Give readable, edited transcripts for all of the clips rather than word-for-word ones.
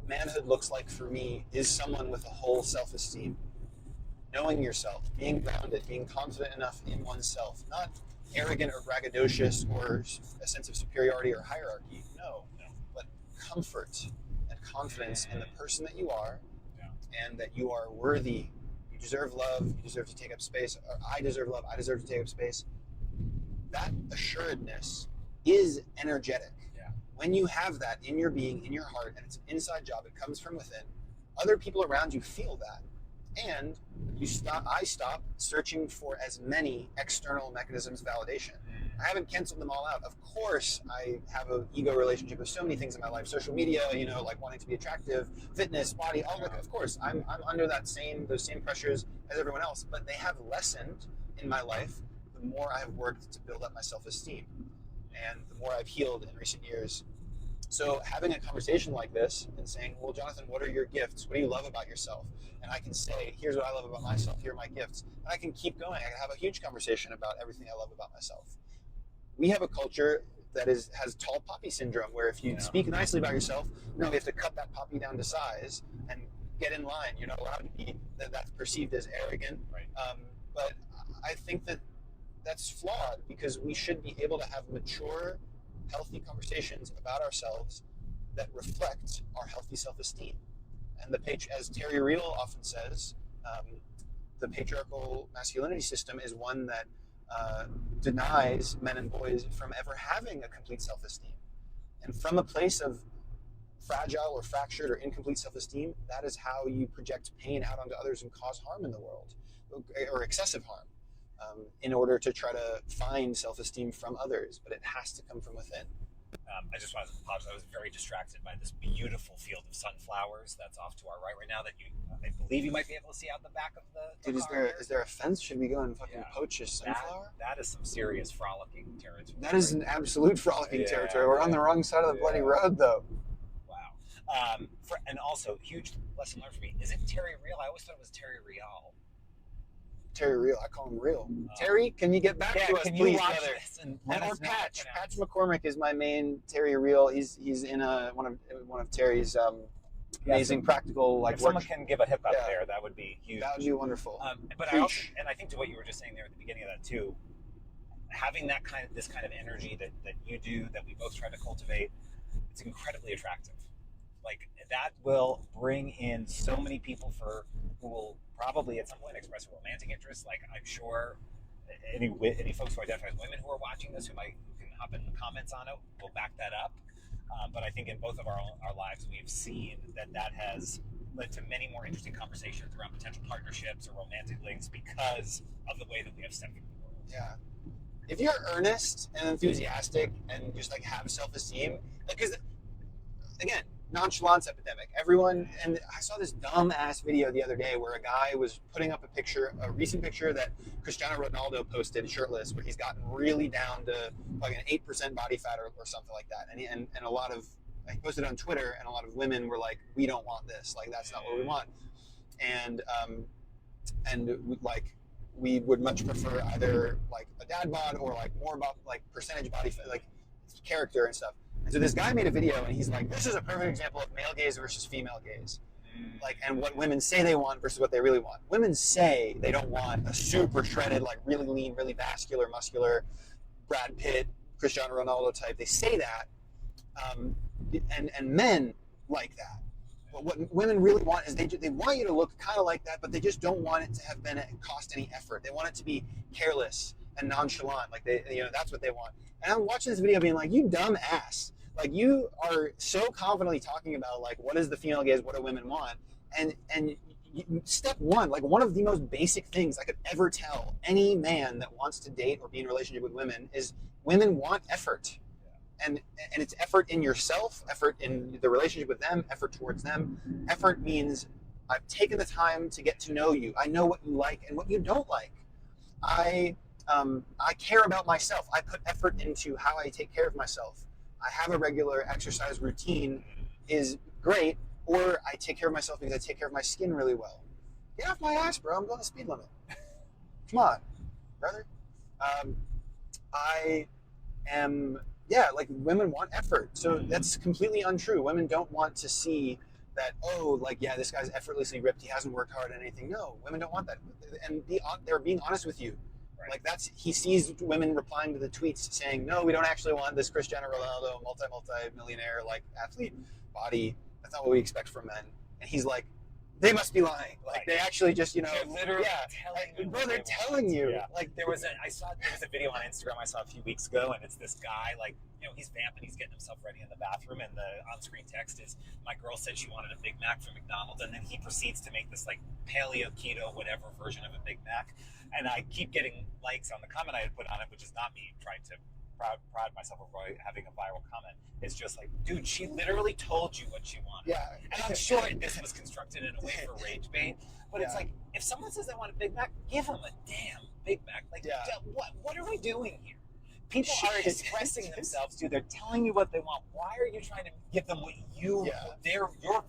manhood looks like for me is someone with a whole self-esteem, knowing yourself, being grounded, being confident enough in oneself, not arrogant or braggadocious or a sense of superiority or hierarchy. No, but comfort and confidence in the person that you are, and that you are worthy. You deserve love. You deserve to take up space. Or I deserve love. I deserve to take up space. That assuredness is energetic. Yeah. When you have that in your being, in your heart, and it's an inside job, it comes from within. Other people around you feel that. And I stop searching for as many external mechanisms of validation. I haven't canceled them all out. Of course, I have an ego relationship with so many things in my life. Social media, like wanting to be attractive, fitness, body, all like, of course, I'm under those same pressures as everyone else, but they have lessened in my life the more I have worked to build up my self-esteem and the more I've healed in recent years. So having a conversation like this and saying, well, Jonathan, what are your gifts? What do you love about yourself? And I can say, here's what I love about myself. Here are my gifts. And I can keep going. I can have a huge conversation about everything I love about myself. We have a culture that has tall poppy syndrome, where if you speak nicely about yourself, no, you have to cut that poppy down to size and get in line. You're not allowed to be, that's perceived as arrogant. Right. But I think that that's flawed, because we should be able to have mature, healthy conversations about ourselves that reflect our healthy self-esteem. And as Terry Real often says, the patriarchal masculinity system is one that denies men and boys from ever having a complete self-esteem. And from a place of fragile or fractured or incomplete self-esteem, that is how you project pain out onto others and cause harm in the world, or excessive harm, in order to try to find self-esteem from others. But it has to come from within. I just wanted to pause. I was very distracted by this beautiful field of sunflowers that's off to our right now that I believe you might be able to see out the back of the Dude, car is there a fence? Should we go and fucking poach a sunflower? That is some serious frolicking territory. That is an absolute frolicking territory. We're on the wrong side of the bloody road, though. Wow. And also, huge lesson learned for me. Is it Terry Real? I always thought it was Terry Real. Terry Real. I call him Real. Terry, can you get back to us, please, brother? Or Patch. Patch McCormick is my main Terry Real. He's in one of Terry's amazing practical if someone can give a hip up there, that would be huge. That would be wonderful. But I also, and I think to what you were just saying there at the beginning of that too, having this kind of energy that you do, that we both try to cultivate, it's incredibly attractive. Like, that will bring in so many people who will probably at some point express a romantic interest. Like, I'm sure any folks who identify as women who are watching this who can hop in the comments on it will back that up. But I think in both of our lives, we've seen that has led to many more interesting conversations around potential partnerships or romantic links because of the way that we have stepped into the world. Yeah. If you're earnest and enthusiastic and just like have self-esteem, because again, nonchalance epidemic. Everyone, and I saw this dumb ass video the other day where a guy was putting up a recent picture that Cristiano Ronaldo posted shirtless, where he's gotten really down to like an 8% body fat or something like that. And a lot of, he posted on Twitter, and a lot of women were like, we don't want this. Like, that's not what we want. And we would much prefer either like a dad bod or like more about like percentage body fat, like character and stuff. So this guy made a video, and he's like, this is a perfect example of male gaze versus female gaze. Like, and what women say they want versus what they really want. Women say they don't want a super shredded, like really lean, really vascular, muscular, Brad Pitt, Cristiano Ronaldo type. They say that, and men like that. But what women really want is they want you to look kind of like that, but they just don't want it to have cost any effort. They want it to be careless and nonchalant. Like, that's what they want. And I'm watching this video being like, you dumb ass. Like, you are so confidently talking about like, what is the female gaze, what do women want? And step one, like one of the most basic things I could ever tell any man that wants to date or be in a relationship with women is women want effort. And it's effort in yourself, effort in the relationship with them, effort towards them. Effort means I've taken the time to get to know you. I know what you like and what you don't like. I care about myself. I put effort into how I take care of myself. I have a regular exercise routine is great, or I take care of myself because I take care of my skin really well. Get off my ass, bro. I'm going the speed limit. Come on, brother. Like, women want effort. So that's completely untrue. Women don't want to see that, oh, like, yeah, this guy's effortlessly ripped, he hasn't worked hard at anything. No, women don't want that. And they're being honest with you. Right. Like, that's, he sees women replying to the tweets saying, no, we don't actually want this Cristiano Ronaldo multi-millionaire like athlete body. That's not what we expect from men. And he's like, they must be lying. Like, they actually just, you know, they're literally telling you. Bro, they're telling you. Yeah. Like, there was a video on Instagram I saw a few weeks ago, and it's this guy, like, you know, he's vamping, he's getting himself ready in the bathroom, and the on-screen text is, my girl said she wanted a Big Mac from McDonald's, and then he proceeds to make this, like, paleo, keto, whatever version of a Big Mac. And I keep getting likes on the comment I had put on it, which is not me trying to pride myself of having a viral comment. It's just like, dude, she literally told you what she wanted. Yeah. And I'm sure this was constructed in a way for rage bait, but it's like, if someone says they want a Big Mac, give them a damn Big Mac. Like, what are we doing here? People are expressing themselves, dude. They're telling you what they want. Why are you trying to give them what your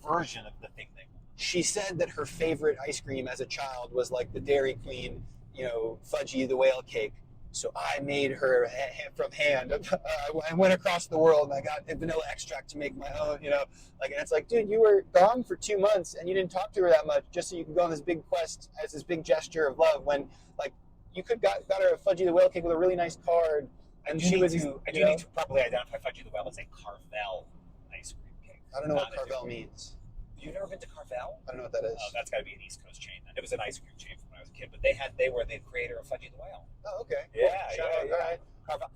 version of the thing they want? She said that her favorite ice cream as a child was like the Dairy Queen, you know, fudgy, the whale cake. So I made her from hand. I went across the world and I got vanilla extract to make my own, you know. Like, and it's like, dude, you were gone for 2 months and you didn't talk to her that much just so you could go on this big quest as this big gesture of love when, like, you could got her a Fudgy the Whale cake with a really nice card. And I do need to properly identify Fudgy the Whale as a Carvel ice cream cake. I don't know what Carvel means. You've never been to Carvel? I don't know what that is. Oh, that's got to be an East Coast chain. It was an ice cream chain from when I was a kid, but they were the creator of Fudgy the Whale. Oh, okay. Yeah, cool. yeah. All right. Carvel,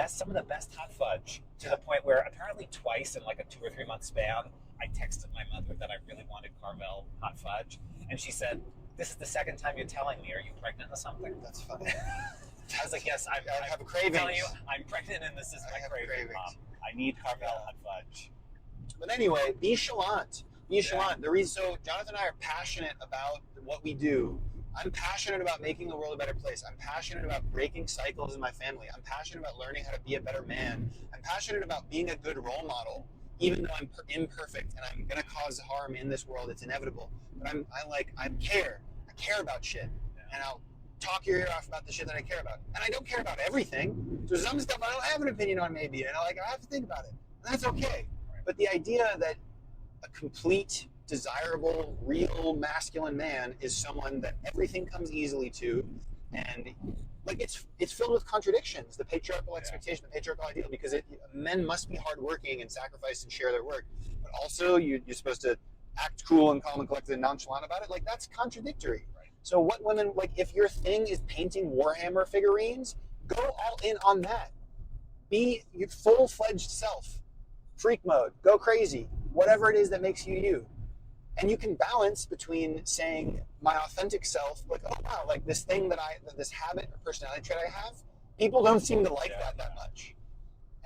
some of the best hot fudge, to the point where apparently twice in like a 2 or 3 month span, I texted my mother that I really wanted Carvel hot fudge, and she said, "This is the second time you're telling me. Are you pregnant or something?" That's funny. I was like, "Yes, I have cravings. Telling you, I'm pregnant, and this is my craving, Mom. I need Carvel hot fudge." But anyway, be chalant. Be chalant. The reason, so Jonathan and I are passionate about what we do. I'm passionate about making the world a better place. I'm passionate about breaking cycles in my family. I'm passionate about learning how to be a better man. I'm passionate about being a good role model, even though I'm imperfect and I'm gonna cause harm in this world. It's inevitable. But I care. I care about shit, and I'll talk your ear off about the shit that I care about. And I don't care about everything. So some stuff I don't have an opinion on, maybe, and I have to think about it, and that's okay. But the idea that a complete, desirable, real masculine man is someone that everything comes easily to, and like it's filled with contradictions. The patriarchal expectation, the patriarchal ideal, because men must be hardworking and sacrifice and share their work, but also you're supposed to act cool and calm and collected and nonchalant about it. Like, that's contradictory. Right. So what women, like, if your thing is painting Warhammer figurines, go all in on that. Be your full-fledged self. Freak mode, go crazy, whatever it is that makes you you. And you can balance between saying my authentic self, like, oh wow, like this thing this habit or personality trait I have, people don't seem to like that much.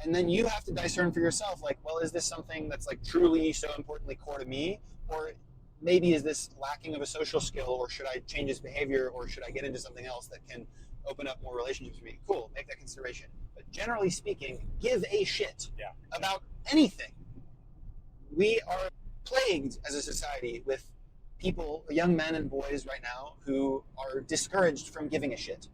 And then you have to discern for yourself, like, well, is this something that's like truly so importantly core to me? Or maybe is this lacking of a social skill, or should I change this behavior, or should I get into something else that can open up more relationships for me? Cool, make that consideration. But generally speaking, give a shit about anything. We are plagued as a society with people, young men and boys right now, who are discouraged from giving a shit,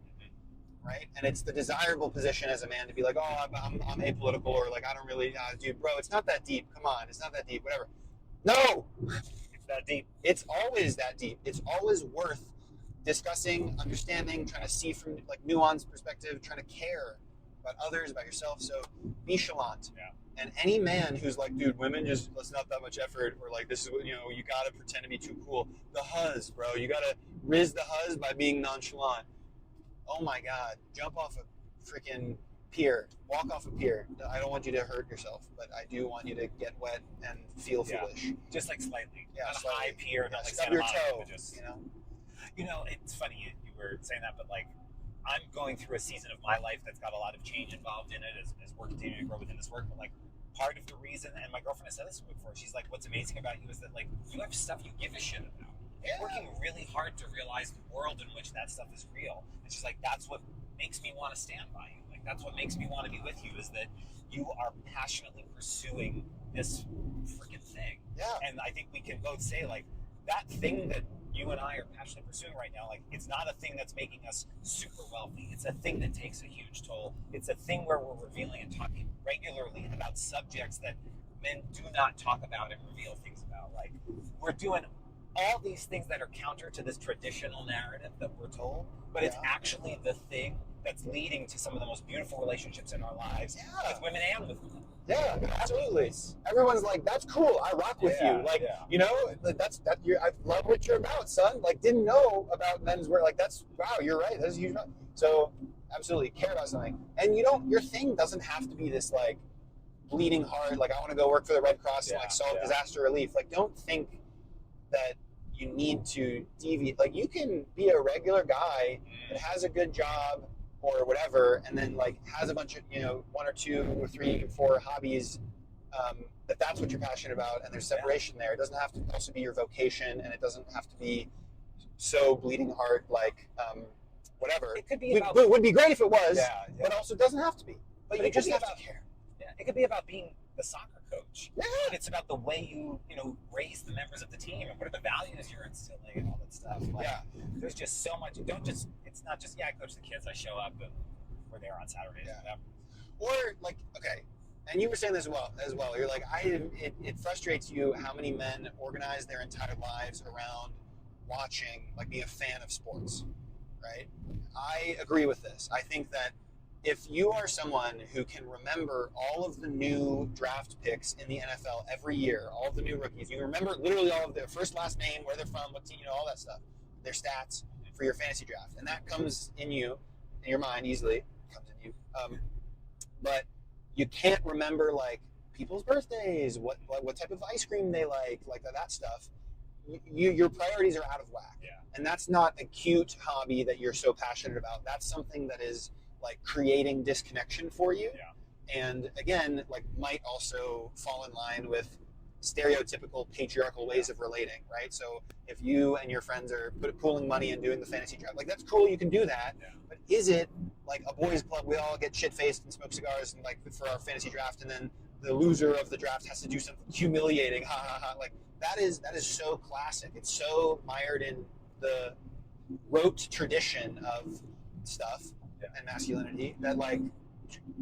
right? And it's the desirable position as a man to be like, oh, I'm apolitical, or like, I don't really, dude, bro, it's not that deep. Come on, it's not that deep, whatever. No, it's that deep. It's always that deep. It's always worth discussing, understanding, trying to see from like nuanced perspective, trying to care about others, about yourself. So be chalant. Yeah. And any man who's like, dude, women just, that's not that much effort, or like, this is what, you know, you gotta pretend to be too cool. The huzz, bro. You gotta riz the huzz by being nonchalant. Oh my God. Jump off a freaking pier. Walk off a pier. I don't want you to hurt yourself, but I do want you to get wet and feel foolish. Just like slightly. Yeah, not slightly. A high pier, not like stub your toe, just, you know? You know, it's funny you were saying that, but like, I'm going through a season of my life that's got a lot of change involved in it as we're continuing to grow within this work. But like, part of the reason, and my girlfriend has said this before, she's like, what's amazing about you is that like, you have stuff you give a shit about. You're working really hard to realize the world in which that stuff is real. And she's like, that's what makes me want to stand by you. Like, that's what makes me want to be with you, is that you are passionately pursuing this freaking thing. Yeah. And I think we can both say, like, that thing that you and I are passionately pursuing right now, like, it's not a thing that's making us super wealthy. It's a thing that takes a huge toll. It's a thing where we're revealing and talking regularly about subjects that men do not talk about and reveal things about. Like, we're doing all these things that are counter to this traditional narrative that we're told, but it's actually the thing that's leading to some of the most beautiful relationships in our lives with women and with men. Yeah, absolutely. Everyone's like, "That's cool. I rock with you." Like, you know, that's that. I love what you're about, son. Like, didn't know about men's wear. Like, that's wow. You're right. That's huge. So, absolutely care about something, and you don't. Your thing doesn't have to be this like bleeding heart. Like, I want to go work for the Red Cross and like solve disaster relief. Like, don't think that you need to deviate. Like, you can be a regular guy that has a good job or whatever, and then like has a bunch of, you know, 1 or 2 or 3 or 4 hobbies, that's what you're passionate about, and there's separation there. It doesn't have to also be your vocation, and it doesn't have to be so bleeding heart like whatever. It could be it would be great if it was, but also it doesn't have to be. But you just have to care. Yeah, it could be about being the soccer coach. Yeah. It's about the way you raise the members of the team and what are the values you're instilling and all that stuff. Like, there's just so much. It's not just, I coach the kids, I show up and we're there on Saturdays and whatever. Or like, okay, and you were saying this as well. You're like, it frustrates you how many men organize their entire lives around watching, like being a fan of sports, right? I agree with this. I think that if you are someone who can remember all of the new draft picks in the NFL every year, all of the new rookies, you remember literally all of their first, last name, where they're from, what team, all that stuff, their stats for your fantasy draft, and that comes in your mind easily. It comes in you, but you can't remember like people's birthdays, what type of ice cream they like that stuff. Your priorities are out of whack, and that's not a cute hobby that you're so passionate about. That's something that is like creating disconnection for you, and again, like might also fall in line with stereotypical patriarchal ways of relating, right? So if you and your friends are pooling money and doing the fantasy draft, like that's cool, you can do that, but is it like a boys club? We all get shit-faced and smoke cigars and like for our fantasy draft, and then the loser of the draft has to do something humiliating, ha ha ha. Like that is so classic. It's so mired in the rote tradition of stuff and masculinity that like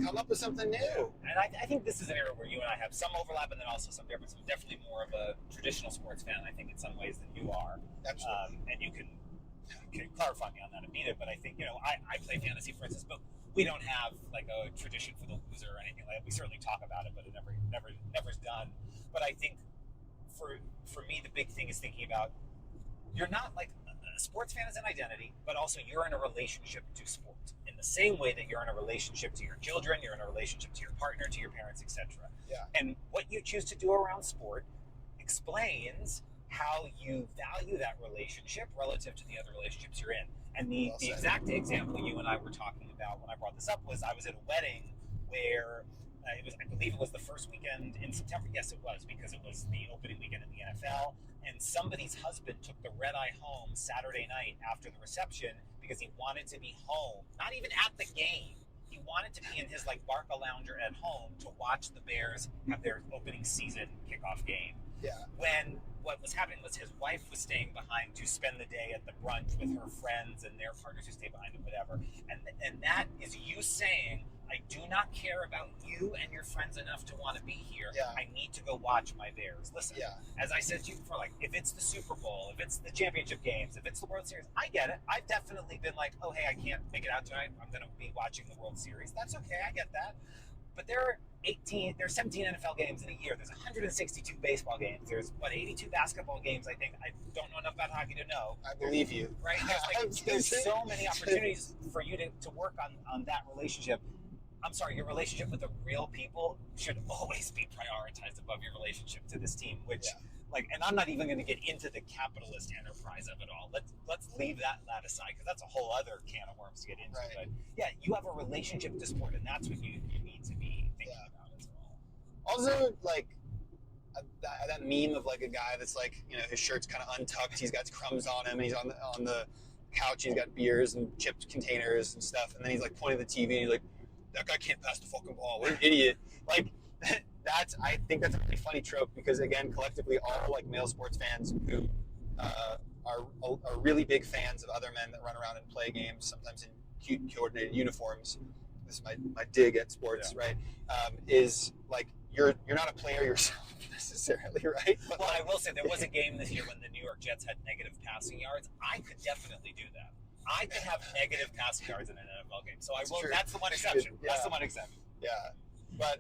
come up with something new. And I think this is an area where you and I have some overlap and then also some difference. I'm definitely more of a traditional sports fan, I think, in some ways than you are. Absolutely. And you can clarify me on that in a minute, but I think, I play fantasy, for instance, but we don't have like a tradition for the loser or anything like that. We certainly talk about it, but it never's done. But I think for me, the big thing is thinking about, you're not like a sports fan as an identity, but also you're in a relationship to sport in the same way that you're in a relationship to your children, you're in a relationship to your partner, to your parents, etc. And what you choose to do around sport explains how you value that relationship relative to the other relationships you're in. And the exact example you and I were talking about when I brought this up was I was at a wedding where I believe it was the first weekend in September. Yes, it was, because it was the opening weekend in the NFL. And somebody's husband took the red eye home Saturday night after the reception because he wanted to be home, not even at the game. He wanted to be in his like Barca lounger at home to watch the Bears have their opening season kickoff game. When what was happening was his wife was staying behind to spend the day at the brunch with her friends and their partners who stay behind and whatever. And that is you saying, I do not care about you and your friends enough to want to be here. I need to go watch my Bears. Listen, as I said to you before, like if it's the Super Bowl, if it's the championship games, if it's the World Series, I get it. I've definitely been like, oh, hey, I can't make it out tonight. I'm going to be watching the World Series. That's okay. I get that. But there are 17 NFL games in a year. There's 162 baseball games. There's 82 basketball games. I think I don't know enough about hockey to know. I believe you. Right? There's so many opportunities for you to work on that relationship. I'm sorry, your relationship with the real people should always be prioritized above your relationship to this team, which, and I'm not even going to get into the capitalist enterprise of it all. Let's leave that aside, because that's a whole other can of worms to get into. But you have a relationship to sport, and that's what you need to be thinking about as well. Also, like that meme of like a guy that's like, his shirt's kind of untucked, he's got crumbs on him, and he's on the couch, he's got beers and chipped containers and stuff, and then he's like pointing at the TV, and he's like, that guy can't pass the fucking ball. What an idiot. Like, I think that's a pretty funny trope, because again, collectively, all like male sports fans who are really big fans of other men that run around and play games, sometimes in cute coordinated uniforms. This is my dig at sports, right? Is like you're not a player yourself necessarily, right? But well, I will say there was a game this year when the New York Jets had negative passing yards. I could definitely do that. I could have negative passing yards in an NFL game. So I will. That's the one exception. Yeah. That's the one exception. Yeah. But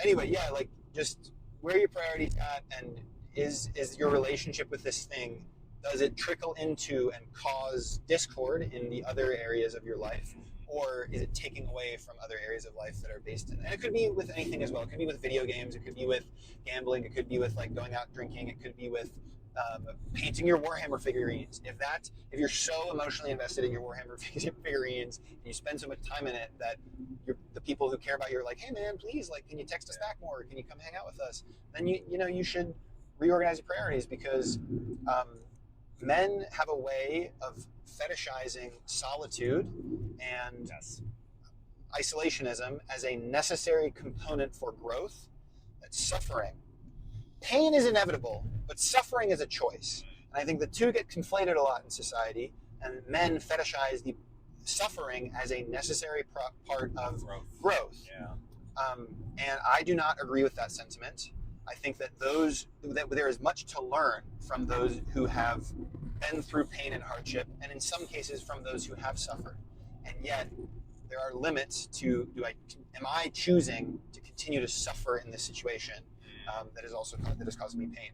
anyway, yeah, like just where your priorities at, and is your relationship with this thing, does it trickle into and cause discord in the other areas of your life? Or is it taking away from other areas of life that are based in, and it could be with anything as well. It could be with video games. It could be with gambling. It could be with like going out drinking. It could be with painting your Warhammer figurines. If you're so emotionally invested in your Warhammer figurines and you spend so much time in it that the people who care about you are like, hey man, please, like, can you text us back more? Can you come hang out with us? Then you should reorganize your priorities, because men have a way of fetishizing solitude and isolationism as a necessary component for growth. That's suffering. Pain is inevitable, but suffering is a choice. And I think the two get conflated a lot in society, and men fetishize the suffering as a necessary part of growth. Yeah. And I do not agree with that sentiment. I think that there is much to learn from those who have been through pain and hardship, and in some cases from those who have suffered. And yet, there are limits to am I choosing to continue to suffer in this situation that is causing me pain?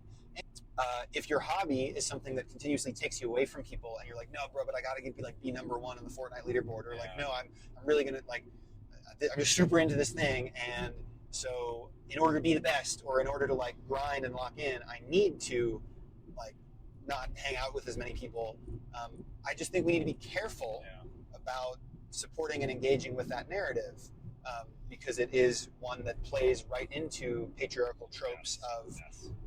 If your hobby is something that continuously takes you away from people, and you're like, no, bro, but I gotta be number one on the Fortnite leaderboard, or like, no, I'm really gonna I'm just super into this thing, and so in order to be the best, or in order to like grind and lock in, I need to like not hang out with as many people. I just think we need to be careful about supporting and engaging with that narrative, because it is one that plays right into patriarchal tropes of,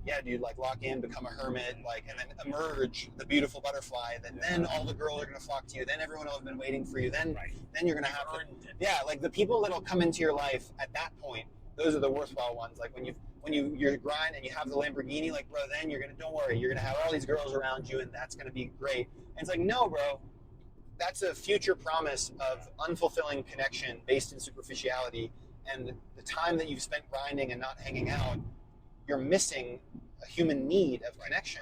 yeah, dude, like lock in, become a hermit, like, and then emerge the beautiful butterfly. Then all the girls are gonna flock to you. Then everyone will have been waiting for you. Then you're gonna have like the people that'll come into your life at that point. Those are the worthwhile ones. Like when you grind and you have the Lamborghini, like, bro, then don't worry, you're gonna have all these girls around you, and that's gonna be great. And it's like, no, bro, that's a future promise of unfulfilling connection based in superficiality. And the time that you've spent grinding and not hanging out, you're missing a human need of connection.